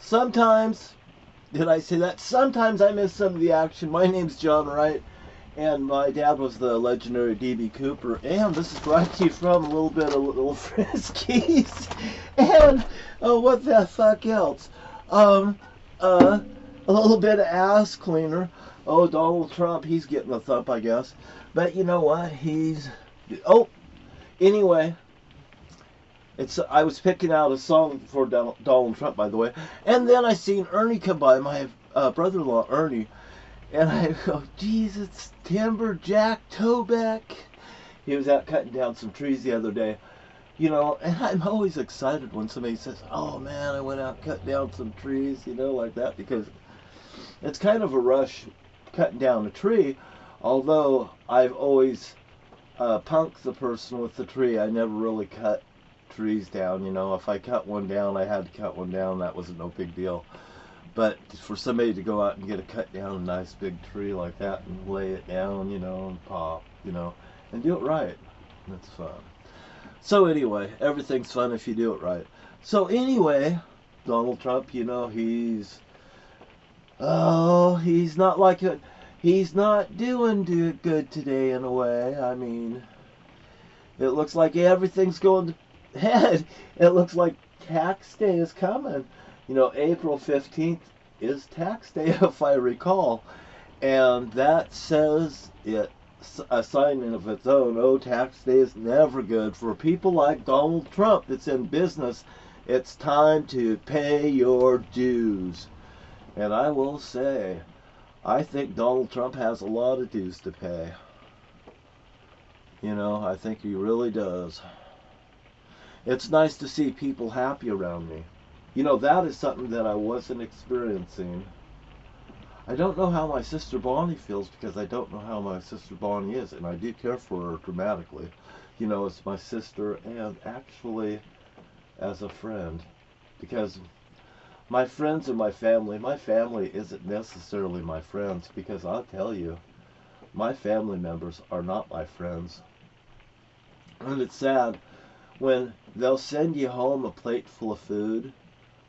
Sometimes, did I say that? Sometimes I miss some of the action. My name's John Wright, and my dad was the legendary D.B. Cooper. And this is brought to you from a little bit of Little Friskies. And, oh, what the fuck else? Um, a little bit of ass cleaner. Oh, Donald Trump, he's getting a thump, I guess. But you know what? Oh, anyway. I was picking out a song for Donald Trump, by the way, and then I seen Ernie come by, my brother-in-law Ernie, and I go, "Jesus, it's Timberjack Toback." He was out cutting down some trees the other day, and I'm always excited when somebody says, "Oh man, I went out and cut down some trees," like that, because it's kind of a rush cutting down a tree. Although I've always punked the person with the tree, I never really cut trees down. If I cut one down, I had to cut one down. That was no big deal. But for somebody to go out and get a cut down a nice big tree like that and lay it down, and pop, and do it right, that's fun. So anyway, everything's fun if you do it right. So anyway, Donald Trump, he's not like it. He's not doing good today in a way. I mean, it looks like everything's going to head. It looks like tax day is coming. April 15th is tax day, if I recall. And that says it's a sign of its own. Oh, tax day is never good. For people like Donald Trump that's in business, it's time to pay your dues. And I will say, I think Donald Trump has a lot of dues to pay. I think he really does. It's nice to see people happy around me. That is something that I wasn't experiencing. I don't know how my sister Bonnie feels, because I don't know how my sister Bonnie is, and I do care for her dramatically. It's my sister, and actually as a friend. Because my friends are my family. My family isn't necessarily my friends, because I'll tell you, my family members are not my friends. And it's sad when they'll send you home a plate full of food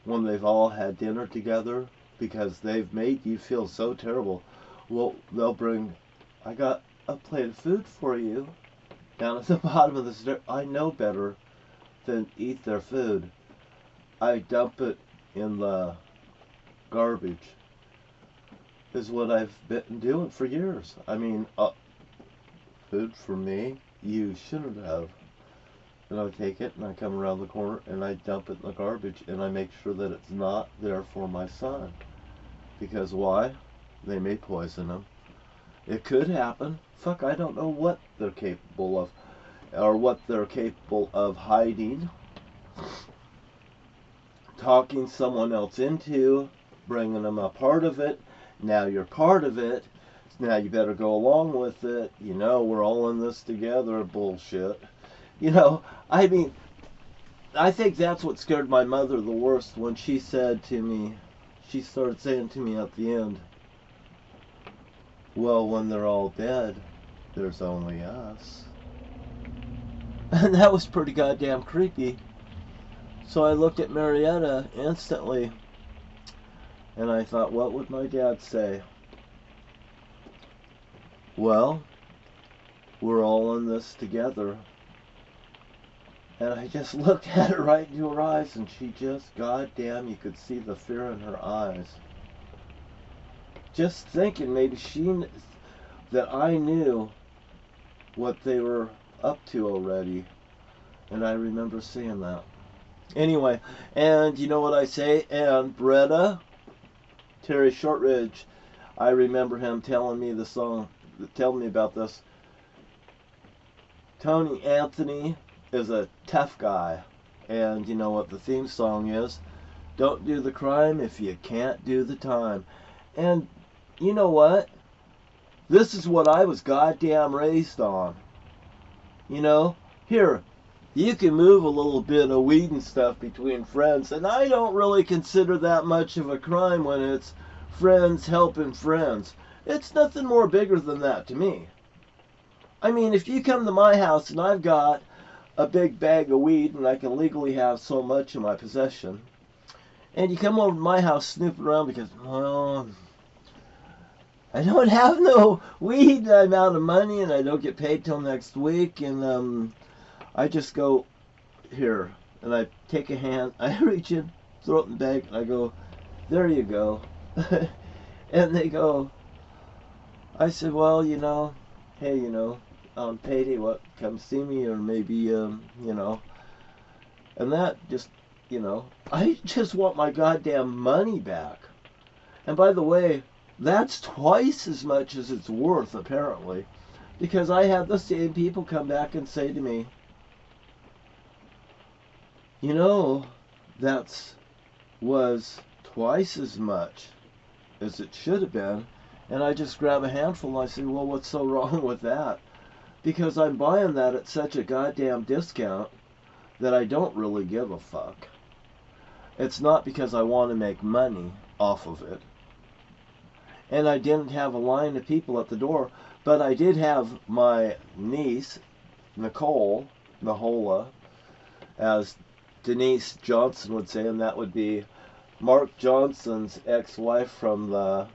when they've all had dinner together because they've made you feel so terrible. Well, they'll bring, "I got a plate of food for you," down at the bottom of the stairs. I know better than eat their food. I dump it in the garbage, is what I've been doing for years. I mean, food for me? You shouldn't have. And I take it and I come around the corner and I dump it in the garbage, and I make sure that it's not there for my son. Because why? They may poison him. It could happen. Fuck, I don't know what they're capable of, or what they're capable of hiding, talking someone else into, bringing them a part of it. Now you're part of it. Now you better go along with it. We're all in this together bullshit. I mean, I think that's what scared my mother the worst when she said to me, she started saying to me at the end, "Well, when they're all dead, there's only us." And that was pretty goddamn creepy. So I looked at Marietta instantly, and I thought, what would my dad say? Well, we're all in this together. And I just looked at her right into her eyes, and she just, goddamn, you could see the fear in her eyes. Just thinking maybe that I knew what they were up to already. And I remember seeing that. Anyway, and you know what I say? And Bretta, Terry Shortridge, I remember him telling me about this. Tony Anthony is a tough guy, and you know what the theme song is? Don't do the crime if you can't do the time. And you know what? This is what I was goddamn raised on. Here, you can move a little bit of weed and stuff between friends, and I don't really consider that much of a crime when it's friends helping friends. It's nothing more bigger than that to me. I mean, if you come to my house and I've got a big bag of weed and I can legally have so much in my possession, And you come over to my house snooping around because, well, I don't have no weed, I'm out of money, and I don't get paid till next week, and I just go, here, and I take a hand, I reach in, throw it in the bag, and I go, there you go. And they go, I said, well, you know, hey, you know, on payday, what, come see me, or maybe, you know, and that just, you know, I just want my goddamn money back. And by the way, that's twice as much as it's worth, apparently, because I had the same people come back and say to me, you know, that was twice as much as it should have been. And I just grab a handful and I say, well, what's so wrong with that? Because I'm buying that at such a goddamn discount that I don't really give a fuck. It's not because I want to make money off of it. And I didn't have a line of people at the door, but I did have my niece, Nicole, Nihola, as Denise Johnson would say, and that would be Mark Johnson's ex-wife from the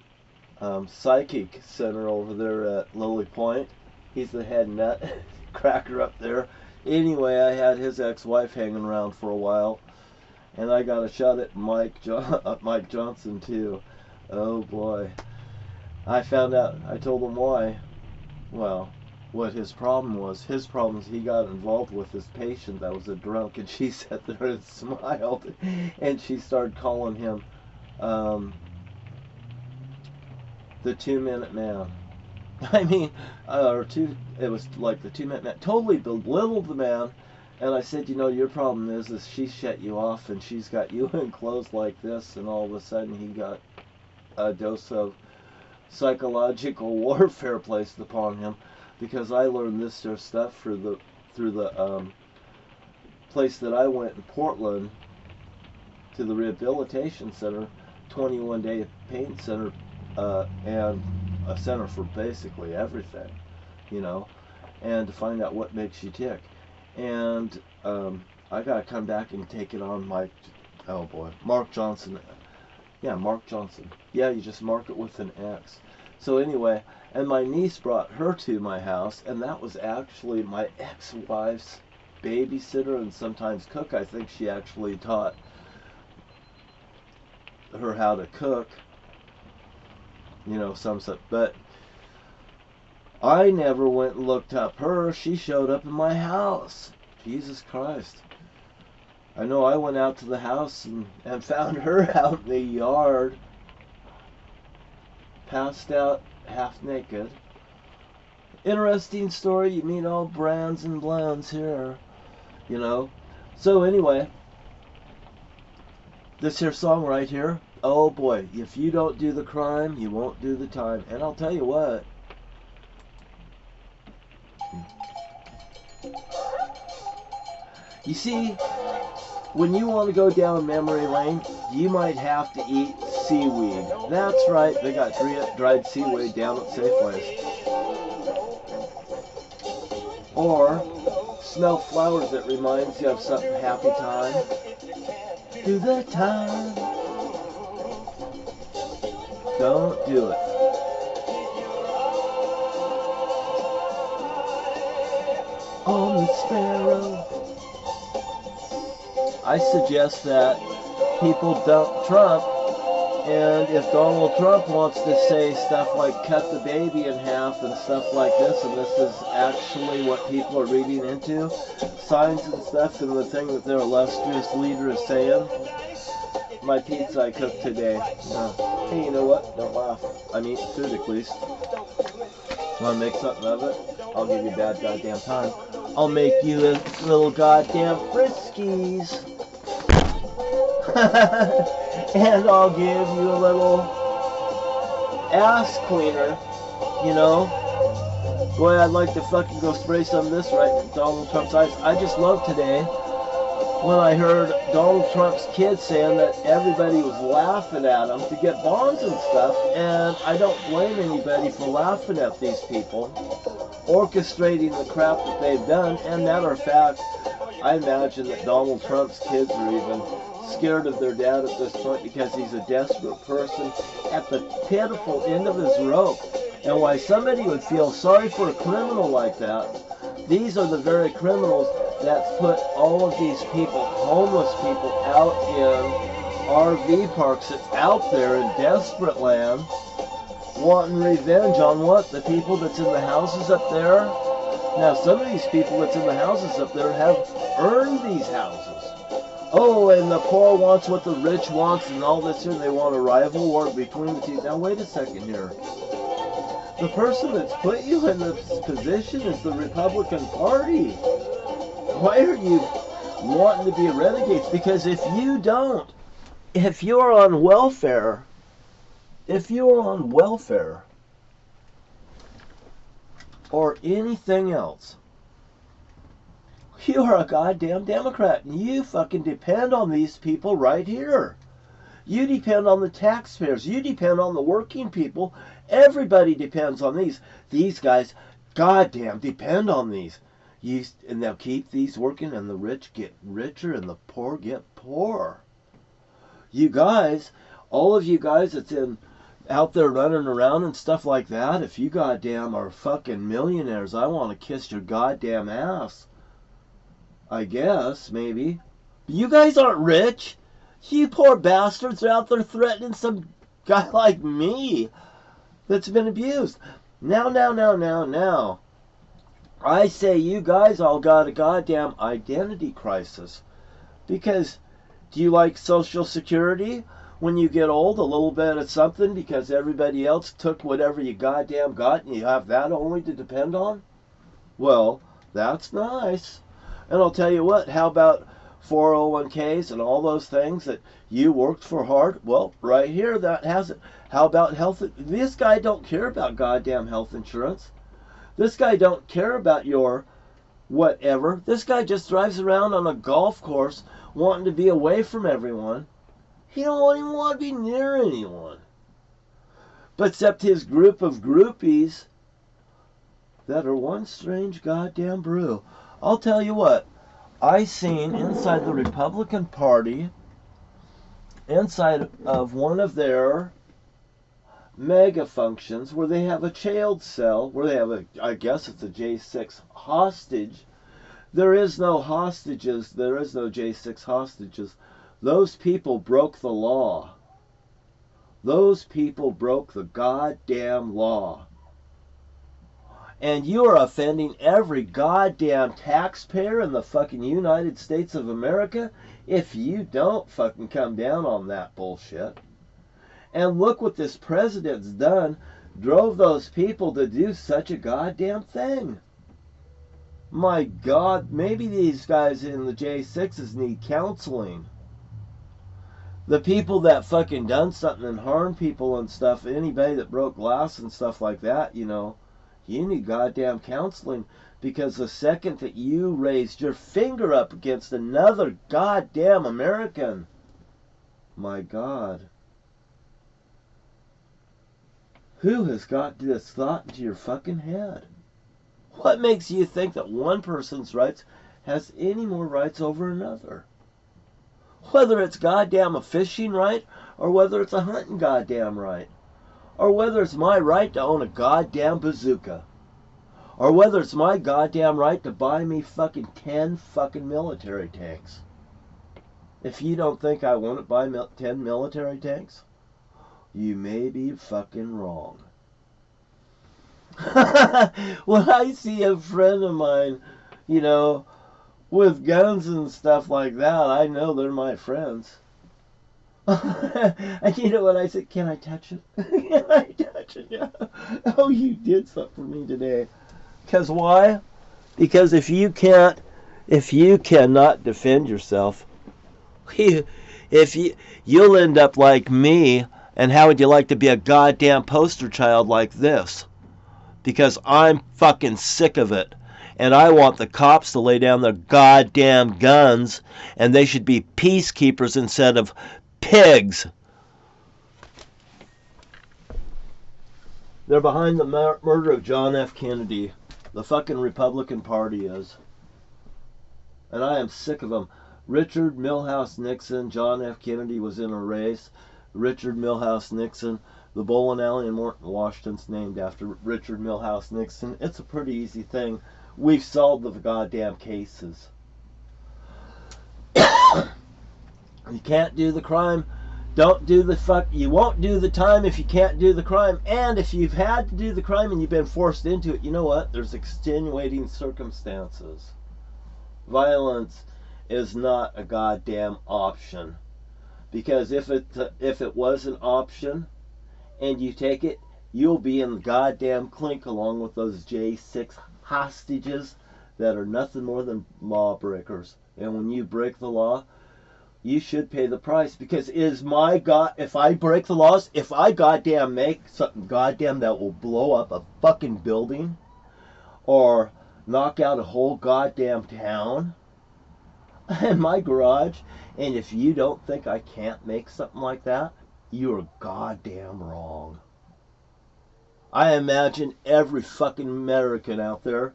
psychic center over there at Lily Point. He's the head nut cracker up there. Anyway, I had his ex-wife hanging around for a while, and I got a shot at Mike Johnson too. Oh boy. I found out, I told him why. Well, what his problem was. His problem is he got involved with this patient that was a drunk, and she sat there and smiled, and she started calling him the 2-minute man. I mean, it was like the 2-minute man. Totally belittled the man. And I said, you know, your problem is she shut you off, and she's got you in clothes like this, and all of a sudden he got a dose of psychological warfare placed upon him, because I learned this sort of stuff through the place that I went in Portland to the rehabilitation center, 21-day pain center, and a center for basically everything, you know, and to find out what makes you tick. And I gotta come back and take it on Mark Johnson. Yeah, Mark Johnson. Yeah, you just mark it with an X. So anyway, and my niece brought her to my house, and that was actually my ex-wife's babysitter and sometimes cook. I think she actually taught her how to cook, you know, some stuff. But I never went and looked up her. She showed up in my house. Jesus Christ. I know I went out to the house and found her out in the yard, passed out, half naked. Interesting story. You meet all brands and blends here, you know. So anyway, this here song right here, oh boy, if you don't do the crime, you won't do the time. And I'll tell you what, you see, when you want to go down memory lane, you might have to eat seaweed. That's right, they got dried seaweed down at Safeways. Or smell flowers that reminds you of some happy time. Do the time. Don't do it. On the sparrow. I suggest that people dump Trump, and if Donald Trump wants to say stuff like cut the baby in half and stuff like this, and this is actually what people are reading into, signs and stuff, and the thing that their illustrious leader is saying, my pizza I cooked today. Hey, you know what? Don't laugh. I'm eating food at least. Want to make something of it? I'll give you a bad goddamn time. I'll make you a little goddamn Friskies. And I'll give you a little ass cleaner, you know. Boy, I'd like to fucking go spray some of this right in Donald Trump's eyes. I just love today when I heard Donald Trump's kids saying that everybody was laughing at him to get bonds and stuff, and I don't blame anybody for laughing at these people, orchestrating the crap that they've done. And matter of fact, I imagine that Donald Trump's kids are even scared of their dad at this point because he's a desperate person at the pitiful end of his rope. And why somebody would feel sorry for a criminal like that, these are the very criminals that put all of these people, homeless people, out in RV parks that's out there in desperate land, wanting revenge on what? The people that's in the houses up there? Now, some of these people that's in the houses up there have earned these houses. Oh, and the poor wants what the rich wants and all this here. They want a rival war between the two. Now, wait a second here. The person that's put you in this position is the Republican Party. Why are you wanting to be renegades? Because if you don't, if you're on welfare, or anything else, you are a goddamn Democrat, and you fucking depend on these people right here. You depend on the taxpayers. You depend on the working people. Everybody depends on these. These guys, goddamn, depend on these. And they'll keep these working, and the rich get richer, and the poor get poorer. You guys, all of you guys that's out there running around and stuff like that, if you goddamn are fucking millionaires, I want to kiss your goddamn ass. I guess, maybe. But you guys aren't rich. You poor bastards are out there threatening some guy like me that's been abused. Now. I say you guys all got a goddamn identity crisis. Because, do you like Social Security? When you get old, a little bit of something because everybody else took whatever you goddamn got and you have that only to depend on? Well, that's nice. And I'll tell you what, how about 401ks and all those things that you worked for hard? Well, right here, that has it. How about health? This guy don't care about goddamn health insurance. This guy don't care about your whatever. This guy just drives around on a golf course wanting to be away from everyone. He don't even want to be near anyone. But except his group of groupies that are one strange goddamn brew. I'll tell you what, I seen inside the Republican Party, inside of one of their mega functions where they have a jail cell, where they have I guess it's a J6 hostage. There is no hostages, there is no J6 hostages. Those people broke the law. Those people broke the goddamn law. And you are offending every goddamn taxpayer in the fucking United States of America if you don't fucking come down on that bullshit. And look what this president's done. Drove those people to do such a goddamn thing. My God, maybe these guys in the J6s need counseling. The people that fucking done something and harmed people and stuff, anybody that broke glass and stuff like that, you know, you need goddamn counseling, because the second that you raised your finger up against another goddamn American, my God, who has got this thought into your fucking head? What makes you think that one person's rights has any more rights over another? Whether it's goddamn a fishing right, or whether it's a hunting goddamn right, or whether it's my right to own a goddamn bazooka, or whether it's my goddamn right to buy me fucking 10 fucking military tanks. If you don't think I want to buy 10 military tanks, you may be fucking wrong. When I see a friend of mine, you know, with guns and stuff like that, I know they're my friends. And you know what I said? Can I touch it? Can I touch it? Yeah. Oh, you did something for me today. Because why? Because if you cannot defend yourself, you'll end up like me. And how would you like to be a goddamn poster child like this? Because I'm fucking sick of it. And I want the cops to lay down their goddamn guns, and they should be peacekeepers instead of pigs. They're behind the murder of John F. Kennedy. The fucking Republican Party is. And I am sick of them. Richard Milhouse Nixon, John F. Kennedy was in a race. Richard Milhouse Nixon. The bowling alley in Morton, Washington's named after Richard Milhouse Nixon. It's a pretty easy thing. We've solved the goddamn cases. You can't do the crime. Don't do the fuck. You won't do the time if you can't do the crime. And if you've had to do the crime and you've been forced into it, you know what? There's extenuating circumstances. Violence is not a goddamn option. Because if it was an option and you take it, you'll be in the goddamn clink along with those J6 hostages that are nothing more than lawbreakers. And when you break the law, you should pay the price, because it is my God, if I break the laws, if I goddamn make something goddamn that will blow up a fucking building or knock out a whole goddamn town in my garage, and if you don't think I can't make something like that, you're goddamn wrong. I imagine every fucking American out there,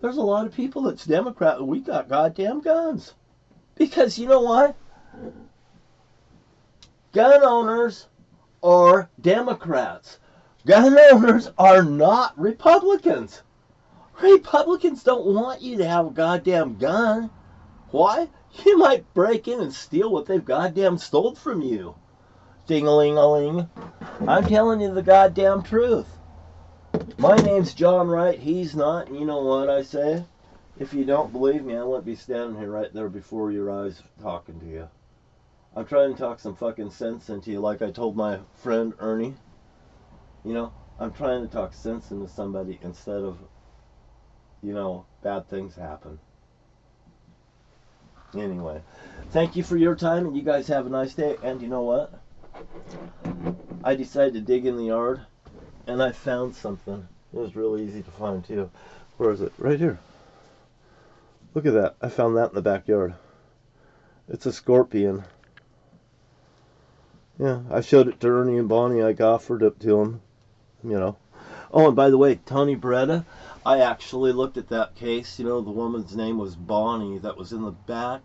there's a lot of people that's Democrat, and we got goddamn guns. Because you know what? Gun owners are Democrats. Gun owners are not Republicans. Republicans don't want you to have a goddamn gun. Why? You might break in and steal what they've goddamn stole from you. Ding-a-ling-a-ling. I'm telling you the goddamn truth. My name's John Wright. He's not. And you know what I say? If you don't believe me, I wouldn't be standing here right there before your eyes talking to you. I'm trying to talk some fucking sense into you, like I told my friend Ernie. You know, I'm trying to talk sense into somebody instead of, you know, bad things happen. Anyway, thank you for your time, and you guys have a nice day. And you know what? I decided to dig in the yard, and I found something. It was really easy to find, too. Where is it? Right here. Look at that. I found that in the backyard. It's a scorpion. Yeah, I showed it to Ernie and Bonnie. I offered it to them, you know. Oh, and by the way, Tony Bretta, I actually looked at that case. You know, the woman's name was Bonnie that was in the back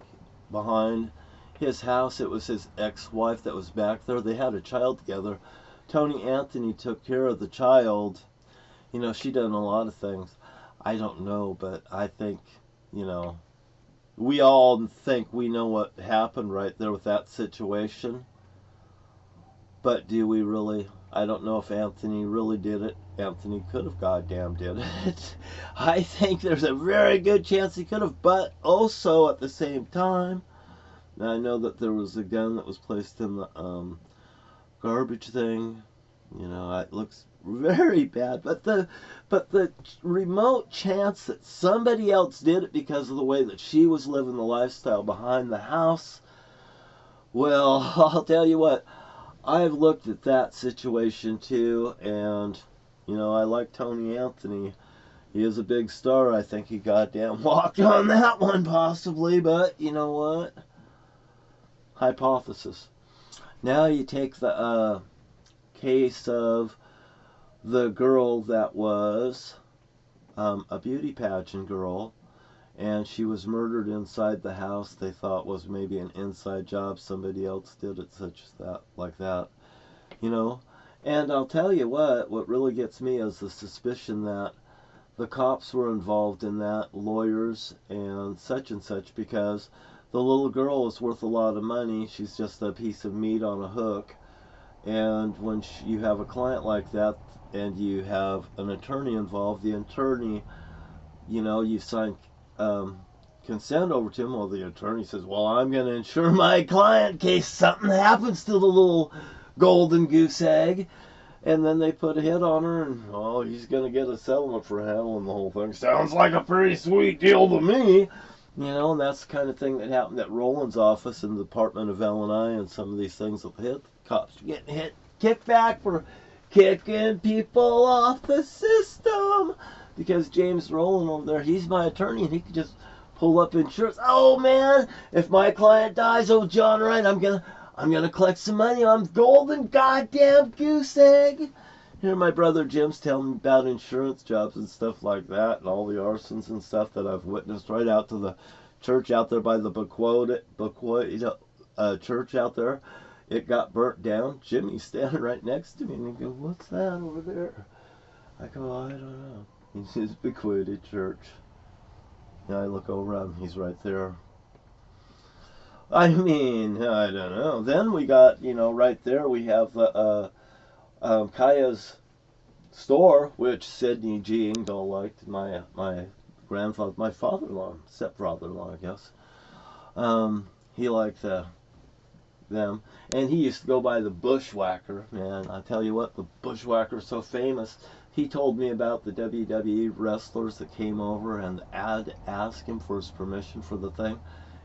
behind his house. It was his ex-wife that was back there. They had a child together. Tony Anthony took care of the child. You know, she done a lot of things. I don't know, but I think, you know, we all think we know what happened right there with that situation. But do we really? I don't know if Anthony really did it. Anthony could have goddamn did it. I think there's a very good chance he could have, but also at the same time, I know that there was a gun that was placed in the garbage thing. You know, it looks very bad. But the remote chance that somebody else did it because of the way that she was living the lifestyle behind the house, well, I'll tell you what. I've looked at that situation too, and, you know, I like Tony Anthony. He is a big star. I think he goddamn walked on that one possibly, but you know what? Hypothesis. Now you take the case of the girl that was a beauty pageant girl, and she was murdered inside the house. They thought was maybe an inside job. Somebody else did it, such as that, like that, you know. And I'll tell you what really gets me is the suspicion that the cops were involved in that, lawyers and such, because the little girl is worth a lot of money. She's just a piece of meat on a hook. And when you have a client like that and you have an attorney involved, the attorney, you know, you sign consent over to him. Well, the attorney says, well, I'm going to insure my client in case something happens to the little golden goose egg. And then they put a hit on her, and, oh, he's going to get a settlement for handling the whole thing. Sounds like a pretty sweet deal to me. You know, and that's the kind of thing that happened at Roland's office in the Department of L&I, and some of these things that hit. Cops getting hit, kicked back for kicking people off the system. Because James Rowland over there, he's my attorney, and he could just pull up insurance. Oh man, if my client dies, oh John Wright, I'm gonna collect some money on golden goddamn goose egg. Here my brother Jim's telling me about insurance jobs and stuff like that, and all the arsons and stuff that I've witnessed right out to the church out there by the church out there. It got burnt down. Jimmy's standing right next to me, and he goes, "What's that over there?" I go, "I don't know." He says, "Bequated church." And I look over at him. He's right there. I mean, I don't know. Then we got, right there we have Kaya's store, which Sidney G. Engdahl liked. My grandfather, my father-in-law, step-father-in-law, I guess. He liked them, and he used to go by the Bushwhacker. Man, I tell you what, the Bushwhacker's so famous. He told me about the WWE wrestlers that came over and asked him for his permission for the thing.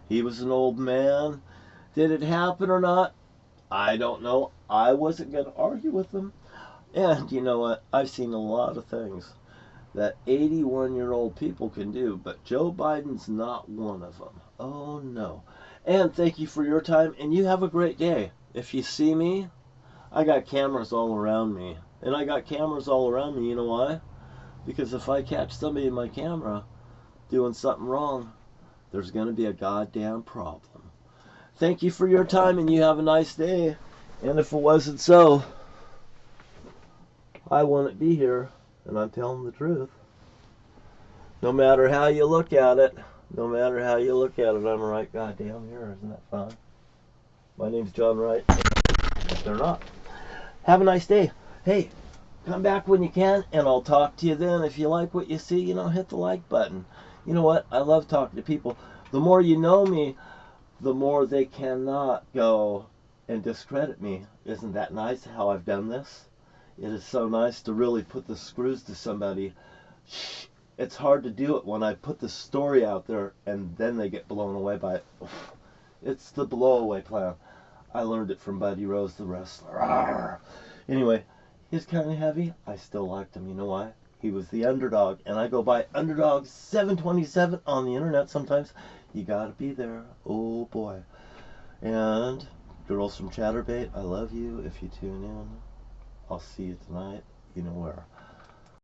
He was an old man. Did it happen or not? I don't know. I wasn't going to argue with him. And you know what? I've seen a lot of things that 81-year-old people can do, but Joe Biden's not one of them. Oh, no. And thank you for your time, and you have a great day. If you see me, I got cameras all around me. And I got cameras all around me, you know why? Because if I catch somebody in my camera doing something wrong, there's going to be a goddamn problem. Thank you for your time, and you have a nice day. And if it wasn't so, I wouldn't be here, and I'm telling the truth. No matter how you look at it, I'm right goddamn here. Isn't that fun? My name's John Wright. If they're not, have a nice day. Hey, come back when you can, and I'll talk to you then. If you like what you see, hit the like button. You know what? I love talking to people. The more you know me, the more they cannot go and discredit me. Isn't that nice how I've done this? It is so nice to really put the screws to somebody. It's hard to do it when I put the story out there and then they get blown away by it. It's the blow-away plan. I learned it from Buddy Rose, the wrestler. Arrgh. Anyway, he's kind of heavy. I still liked him. You know why? He was the underdog, and I go by Underdog 727 on the internet sometimes. You gotta be there. Oh boy. And girls from Chatterbait, I love you. If you tune in, I'll see you tonight. You know where.